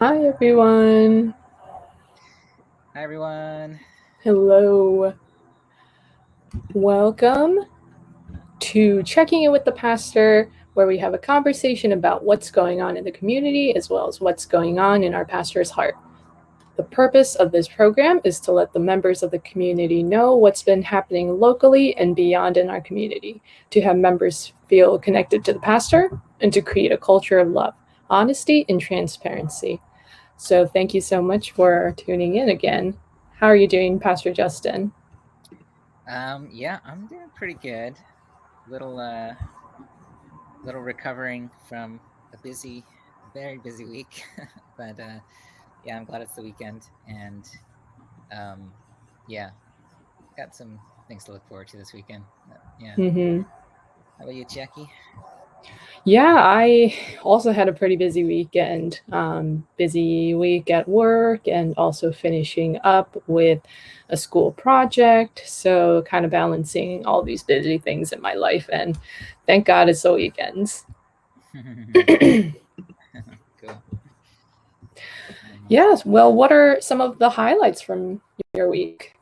Hi, everyone. Hi, everyone. Hello. Welcome to Checking In with the Pastor, where we have a conversation about what's going on in the community as well as what's going on in our pastor's heart. The purpose of this program is to let the members of the community know what's been happening locally and beyond in our community, to have members feel connected to the pastor, and to create a culture of love, honesty, and transparency. So, thank you so much for tuning in again. How are you doing, Pastor Justin? Yeah, I'm doing pretty good. Little recovering from a very busy week, but yeah, I'm glad it's the weekend, and um, yeah, got some things to look forward to this weekend. Yeah. Mm-hmm. How about you, Jackie? Yeah, I also had a pretty busy weekend. Busy week at work and also finishing up with a school project. So, kind of balancing all these busy things in my life. And thank God it's the weekends. Cool. Um, Yes. Well, what are some of the highlights from your week?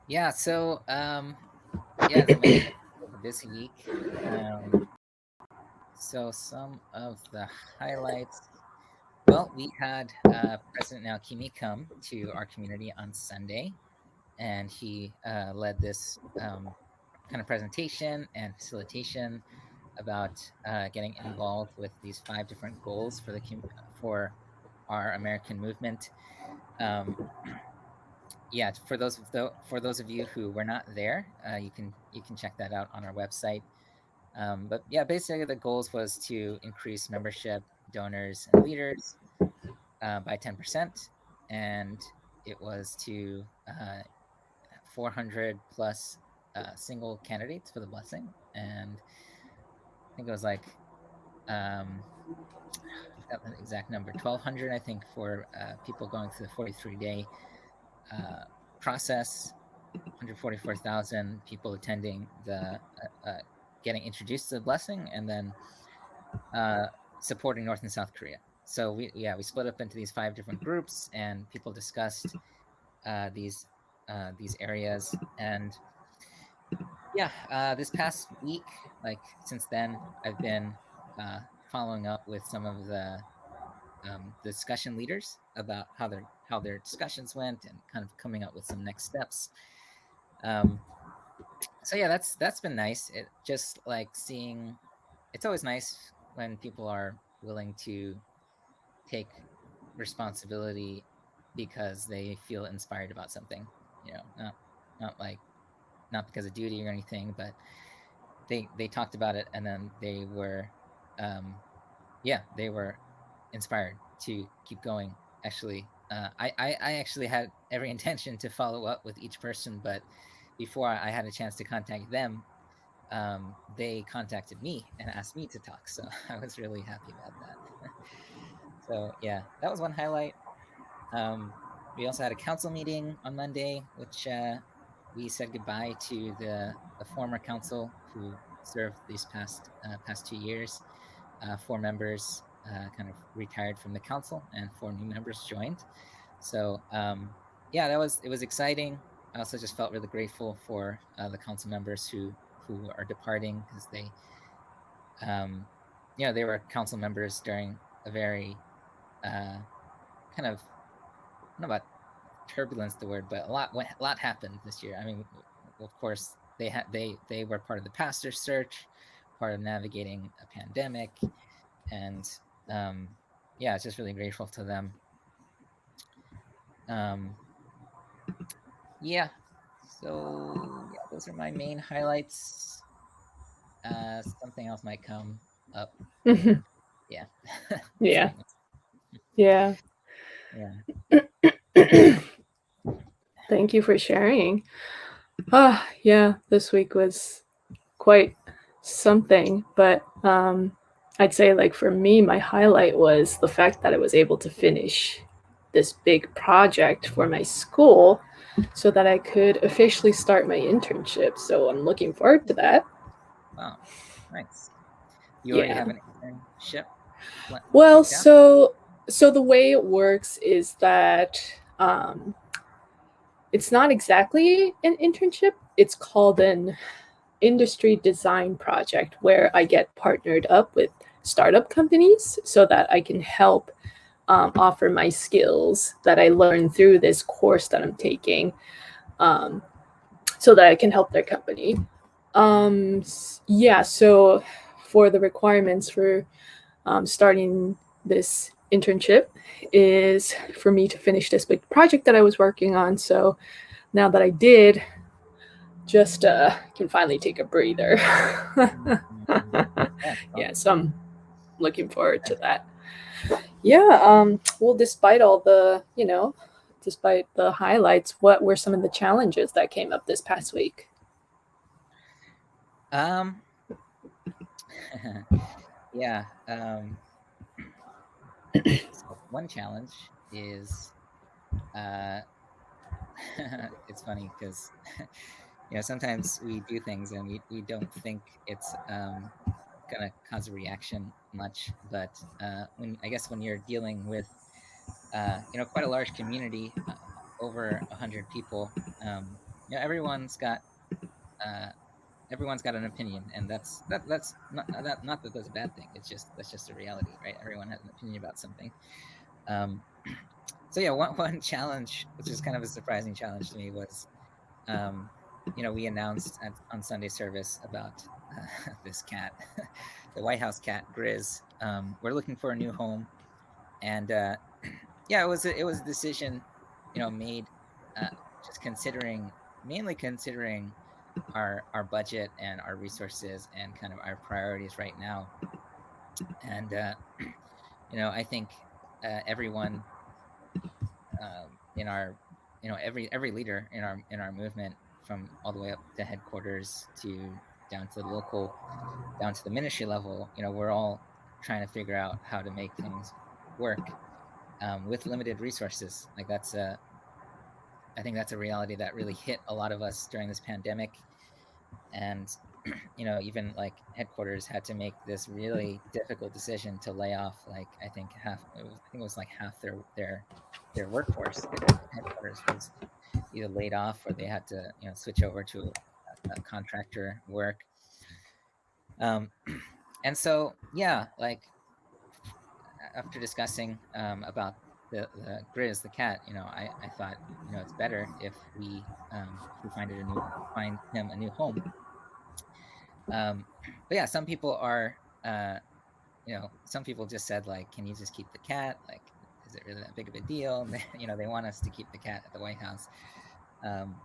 yeah. Yeah, as I mentioned, it was a busy week. Um, so some of the highlights. Well, we had President Naokimi come to our community on Sunday, and he led this kind of presentation and facilitation about getting involved with these five different goals for our American movement. Um, yeah, for those of you who were not there, you can check that out on our website. But yeah, basically the goals was to increase membership, donors, and leaders by 10%, and it was to 400 plus single candidates for the blessing, and I think it was like I forgot the exact number, 1,200 I think for people going through the 43-day uh, process, 144,000 people attending the getting introduced to the blessing, and then uh, supporting North and South Korea. So we split up into these five different groups, and people discussed uh, these these areas. And yeah, this past week, like since then, I've been uh, following up with some of the discussion leaders about how their discussions went, and kind of coming up with some next steps. Um, so yeah, that's been nice. It just like seeing. It's always nice when people are willing to take responsibility because they feel inspired about something. You know, not like not because of duty or anything, but they talked about it, and then um they were inspired to keep going. Actually, I actually had every intention to follow up with each person, but before I had a chance to contact them, they contacted me and asked me to talk, so I was really happy about that. So yeah, that was one highlight. um, we also had a council meeting on Monday, which we said goodbye to the former council who served these past 2 years. Four members kind of retired from the council, and four new members joined. So yeah, it was exciting. I also just felt really grateful for the council members who are departing, because um, they were council members during a very kind of, I don't know about turbulence the word, but a lot happened this year. I mean, of course, they were part of the pastor search, part of navigating a pandemic, and um, yeah, it's just really grateful to them. Um, yeah, so yeah, those are my main highlights. Something else might come up, Mhm. and yeah, that's Yeah. pretty much. Yeah. Yeah. Thank you for sharing. Yeah, this week was quite something, but I'd say, like, for me, my highlight was the fact that I was able to finish this big project for my school so that I could officially start my internship. So I'm looking forward to that. Wow, nice. You already Yeah. have an internship Well, picked out? so So the way it works is that it's not exactly an internship. It's called an industry design project where I get partnered up with startup companies so that I can help offer my skills that I learned through this course that I'm taking, um, so that I can help their company. Yeah, so for the requirements for starting this internship is for me to finish this big project that I was working on. So now that I did, just can finally take a breather. Yeah, Yeah, awesome. so I'm looking forward to that. Yeah, well, despite all the, despite the highlights, what were some of the challenges that came up this past week? Um, yeah. So one challenge is uh, it's funny because sometimes we do things and we don't think it's gonna cause a reaction much, but when I guess when you're dealing with quite a large community, over 100 people, everyone's got uh, an opinion, and that's not that that's a bad thing. It's just that's just a reality, right? Everyone has an opinion about something. Um, so yeah, one challenge, which is kind of a surprising challenge to me, was um, we announced on Sunday service about this cat, the White House cat Grizz. We're looking for a new home, and yeah, it was a decision, made uh, just mainly considering our budget and our resources and kind of our priorities right now. And I think everyone in our every leader in our movement, from all the way up to headquarters to down to the local, down to the ministry level, we're all trying to figure out how to make things work with limited resources. Like that's a I think that's a reality that really hit a lot of us during this pandemic. And even like headquarters had to make this really difficult decision to lay off, like I think it was like half their workforce. Headquarters was either laid off or they had to switch over to a contractor work. um and so yeah, like after discussing about the Grizz, the cat, I thought, it's better if we find him a new home. But yeah, some people just said, like, can you just keep the cat? Like, is it really that big of a deal? And they want us to keep the cat at the White House. Um,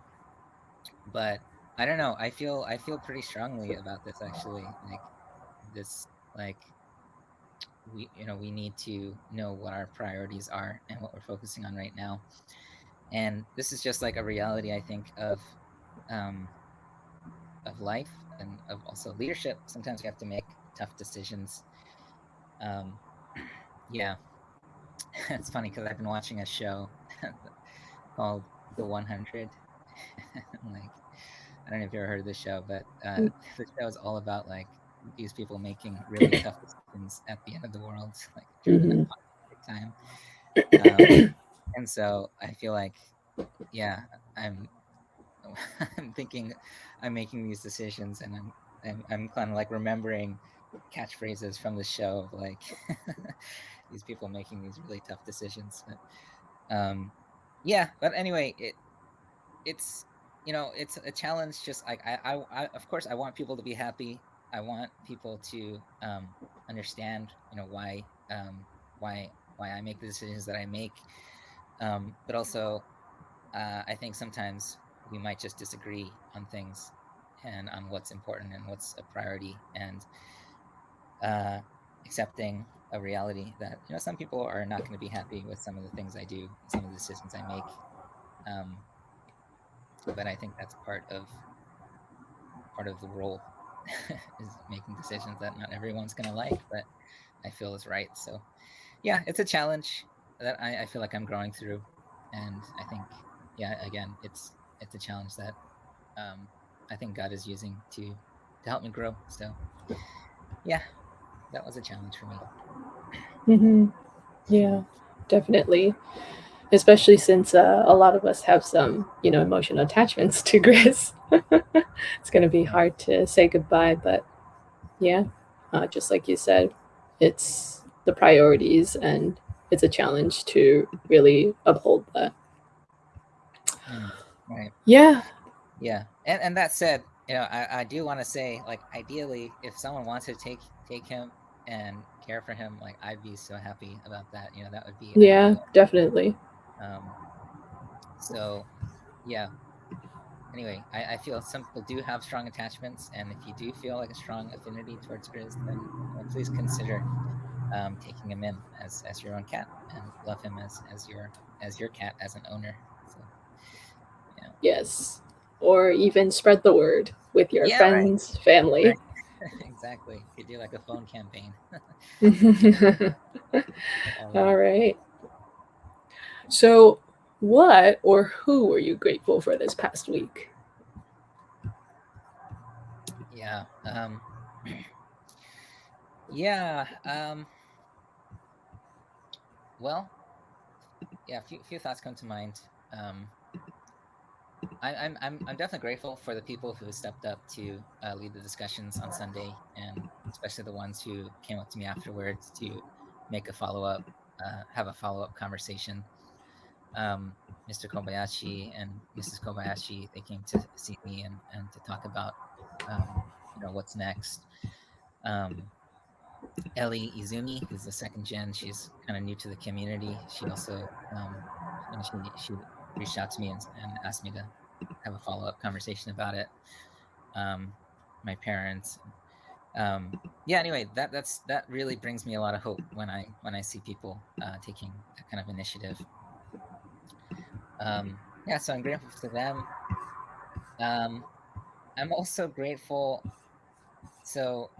but I don't know. I feel pretty strongly about this, actually. Like this, like we need to know what our priorities are and what we're focusing on right now. And this is just like a reality, I think, um, of life and of also leadership. Sometimes we have to make tough decisions. Um, yeah, it's funny because I've been watching a show called The 100. Like, I don't know if you ever heard of this show, but the show is all about like these people making really tough decisions at the end of the world, like during an Mm-hmm. apocalyptic time. Um, and so I feel like, yeah, I'm I'm thinking I'm making these decisions, and I'm kind of like remembering catchphrases from the show of like these people making these really tough decisions. But yeah, but anyway, it's it's a challenge. Just like I of course I want people to be happy. I want people to understand why I make the decisions that I make. But also I think sometimes we might just disagree on things and on what's important and what's a priority, and uh, accepting a reality that some people are not going to be happy with some of the things I do, some of the decisions I make. Um, but I think that's part of the role is making decisions that not everyone's going to like, but I feel is right. So yeah, it's a challenge that I feel like I'm growing through, and I think, yeah, again, it's a challenge that I think God is using to help me grow. So yeah, that was a challenge for me. Mm-hmm. Yeah, definitely. Especially since a lot of us have some, emotional attachments to Gris. It's going to be Yeah. hard to say goodbye, but yeah, just like you said, it's the priorities and it's a challenge to really uphold that. Mm, right. Yeah, Yeah. And that said, I do want to say, like, ideally, if someone wants to take him and care for him, like, I'd be so happy about that. That would be yeah, ideal. definitely. Um, so yeah. Anyway, I feel some people do have strong attachments, and if you do feel like a strong affinity towards Grizz, then please consider taking him in as your own cat and love him as your cat as an owner. So yeah. Yes. Or even spread the word with your Yeah, right. friends, family. Right. Exactly. You could do like a phone campaign. All All right. right. So, what or who were you grateful for this past week? Yeah. Yeah. Well, yeah. A few thoughts come to mind. Um, I'm definitely grateful for the people who stepped up to lead the discussions on Sunday, and especially the ones who came up to me afterwards to make a have a follow up conversation. Um, Mr. Kobayashi and Mrs. Kobayashi, they came to see me and to talk about what's next. Um, Ellie Izumi, who's the second gen, she's kind of new to the community. She also she reached out to me and asked me to have a follow up conversation about it. Um, my parents. Yeah. Anyway, that really brings me a lot of hope when I see people taking that kind of initiative. Yeah. So I'm grateful to them. Um, I'm also grateful. So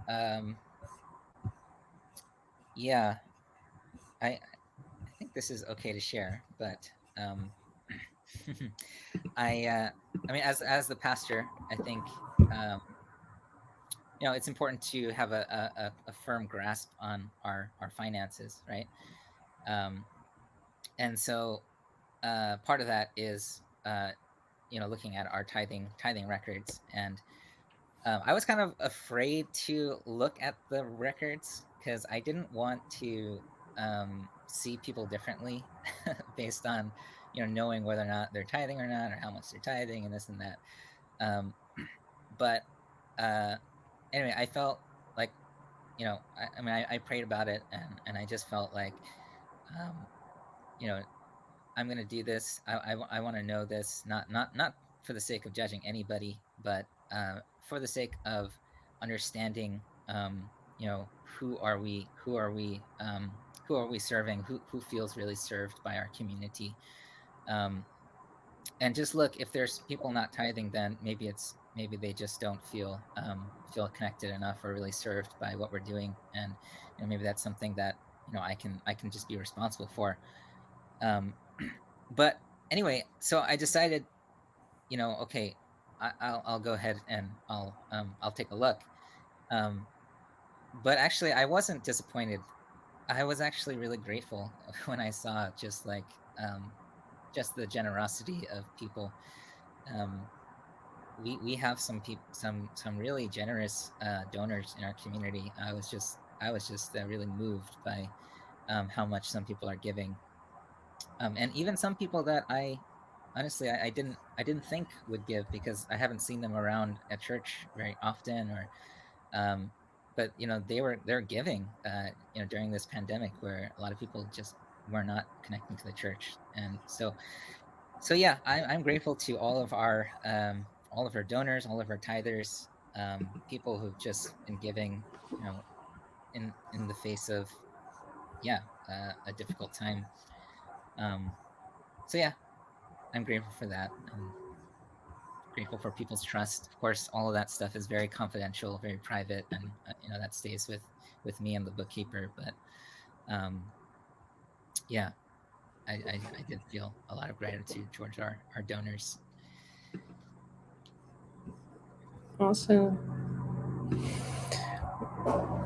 yeah, I think this is okay to share, but um, I mean, as the pastor, I think um, it's important to have a firm grasp on our finances, right? Um, and so part of that is looking at our tithing records, and I was kind of afraid to look at the records because I didn't want to see people differently based on knowing whether or not they're tithing or not, or how much they're tithing, and this and that. Um, but uh, anyway, I felt like I mean, I prayed about it, and I just felt like um, you know I'm going to do this. I want to know this, not for the sake of judging anybody, but for the sake of understanding. Who are we? Who are we serving? Who feels really served by our community? Um, and just look, if there's people not tithing, then maybe they just don't feel connected enough or really served by what we're doing, and maybe that's something that I can just be responsible for. Um, but anyway, so I decided, okay, I'll go ahead and I'll take a look. Um, but actually, I wasn't disappointed. I was actually really grateful when I saw just the generosity of people. Um, we have some really generous donors in our community. I was just really moved by how much some people are giving, and even some people that I honestly I didn't think would give because I haven't seen them around at church very often, or um, but they're giving during this pandemic where a lot of people just were not connecting to the church, and so yeah, I'm grateful to all of our donors, all of our tithers, people who've just been giving, in the face of yeah a difficult time. Um, so yeah, I'm grateful for that. I'm grateful for people's trust. Of course, all of that stuff is very confidential, very private, and that stays with me and the bookkeeper. But um, yeah, I did feel a lot of gratitude towards our donors. Awesome.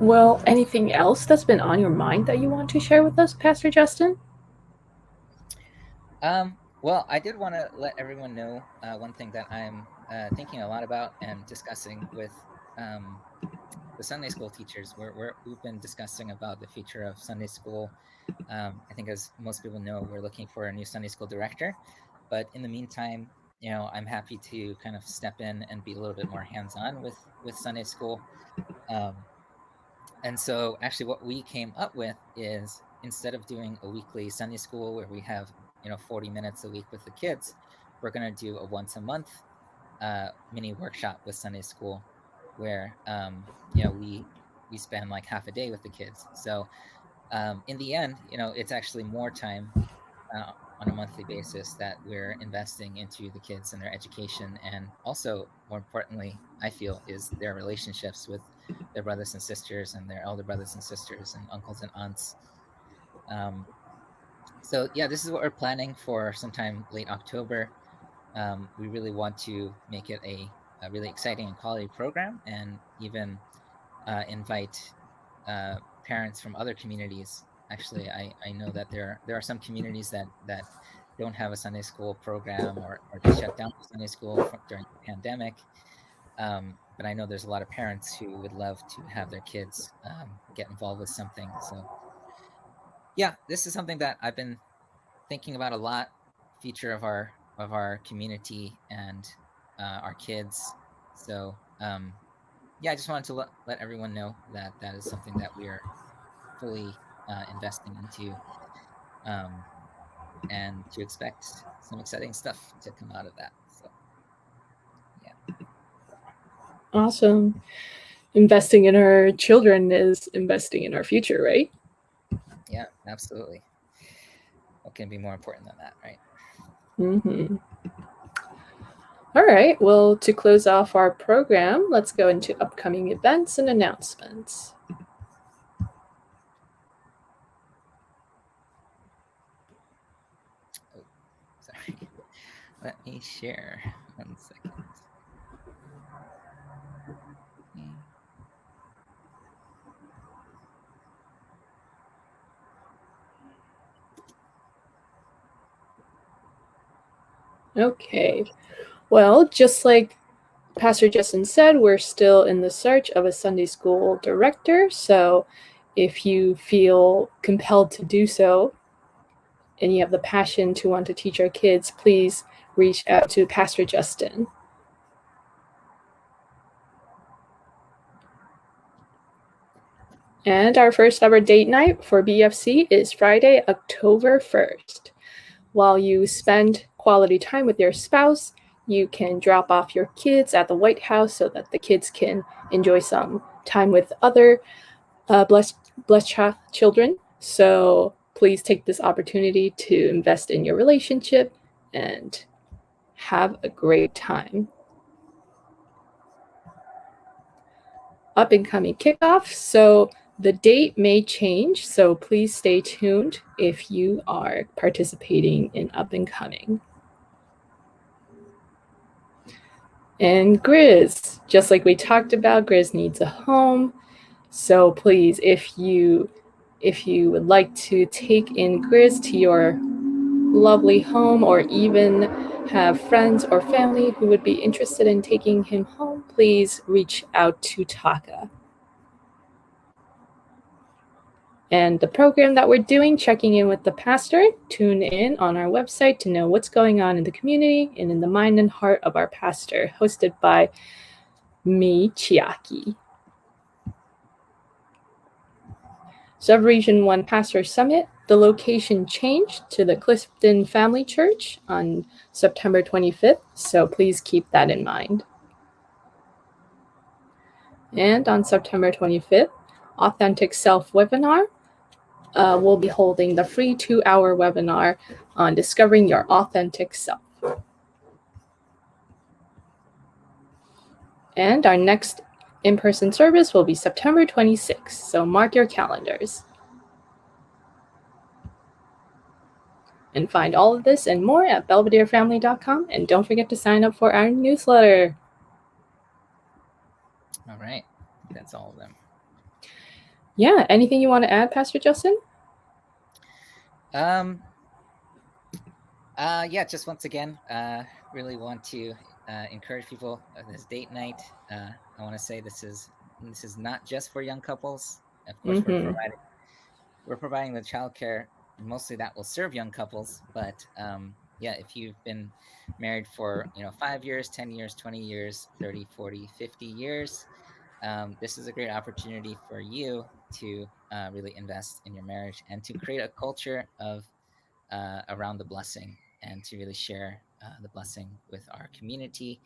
Well, anything else that's been on your mind that you want to share with us, Pastor Justin? Well, I did want to let everyone know one thing that I'm thinking a lot about and discussing with um, the Sunday school teachers. We've been discussing about the future of Sunday school. I think, as most people know, we're looking for a new Sunday school director. But in the meantime, I'm happy to kind of step in and be a little bit more hands-on with Sunday school. Um, and so, actually, what we came up with is, instead of doing a weekly Sunday school where we have 40 minutes a week with the kids, we're going to do a once a month mini workshop with Sunday school, where we spend like half a day with the kids. So in the end, it's actually more time on a monthly basis that we're investing into the kids and their education, and also, more importantly, I feel, is their relationships with their brothers and sisters and their elder brothers and sisters and uncles and aunts. Um, so yeah, this is what we're planning for sometime late October. We really want to make it a really exciting and quality program, and even invite parents from other communities. Actually, I know that there are some communities that don't have a Sunday school program, or they shut down the Sunday school during the pandemic. But I know there's a lot of parents who would love to have their kids get involved with something. So yeah, this is something that I've been thinking about a lot. Future of our community and our kids. So yeah, I just wanted to let everyone know that that is something that we are fully investing into, um, and to expect some exciting stuff to come out of that. So yeah. Awesome. Investing in our children is investing in our future, right? Yeah, absolutely. What can be more important than that, right? Mm-hmm. All right. Well, to close off our program, let's go into upcoming events and announcements. Oh, sorry. Let me share 1 second. Okay. Okay. Well, just like Pastor Justin said, we're still in the search of a Sunday school director. So if you feel compelled to do so and you have the passion to want to teach our kids, please reach out to Pastor Justin. And our first ever date night for BFC is Friday, October 1st. While you spend quality time with your spouse, you can drop off your kids at the White House so that the kids can enjoy some time with other blessed children. So please take this opportunity to invest in your relationship and have a great time. Up and coming kickoff. So the date may change, so please stay tuned if you are participating in up and coming. And Grizz, just like we talked about, Grizz needs a home. So please, if you would like to take in Grizz to your lovely home, or even have friends or family who would be interested in taking him home, please reach out to Taka. And the program that we're doing, Checking In with the Pastor, tune in on our website to know what's going on in the community and in the mind and heart of our pastor, hosted by me, Chiaki. Subregion 1 Pastor Summit, the location changed to the Clifton Family Church on September 25th, so please keep that in mind. And on September 25th, Authentic Self webinar, we'll be holding the free 2-hour webinar on discovering your authentic self. And our next in-person service will be September 26th, so mark your calendars. And find all of this and more at belvederefamily.com, and don't forget to sign up for our newsletter. All right. That's all of them. Yeah. Anything you want to add, Pastor Justin? Um, yeah, just once again, really want to encourage people this date night. I want to say this is not just for young couples. Of course, Mm-hmm. we're providing the childcare mostly that will serve young couples, but yeah, if you've been married for 5 years, 10 years, 20 years, 30, 40, 50 years, this is a great opportunity for you to really invest in your marriage and to create a culture of around the blessing and to really share the blessing with our community,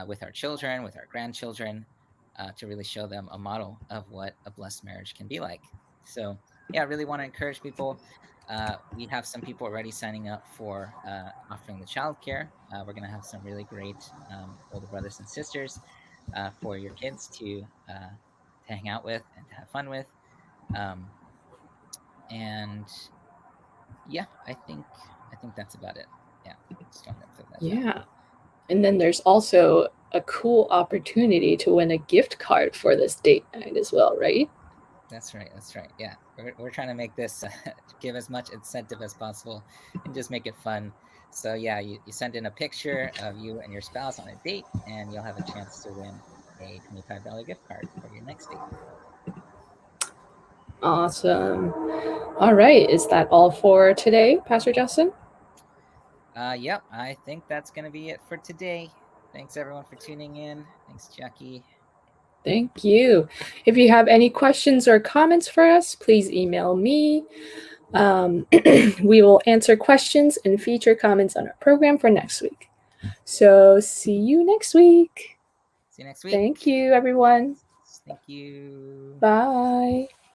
with our children, with our grandchildren, to really show them a model of what a blessed marriage can be like. So, yeah, I really want to encourage people. We have some people already signing up for offering the childcare. We're going to have some really great older brothers and sisters for your kids to hang out with and to have fun with. Um, and yeah, I think that's about it. Yeah, just wanted to throw that down. Yeah. And then there's also a cool opportunity to win a gift card for this date night as well, right? That's right. That's right. Yeah, we're trying to make this give as much incentive as possible and just make it fun. So yeah, you send in a picture of you and your spouse on a date, and you'll have a chance to win a $25 gift card for your next date. Awesome. All right. Is that all for today, Pastor Justin? Yep, I think that's gonna be it for today. Thanks everyone for tuning in. Thanks, Jackie. Thank you. If you have any questions or comments for us, please email me. We will answer questions and feature comments on our program for next week. So, see you next week. See you next week. Thank you, everyone. Thank you. Bye.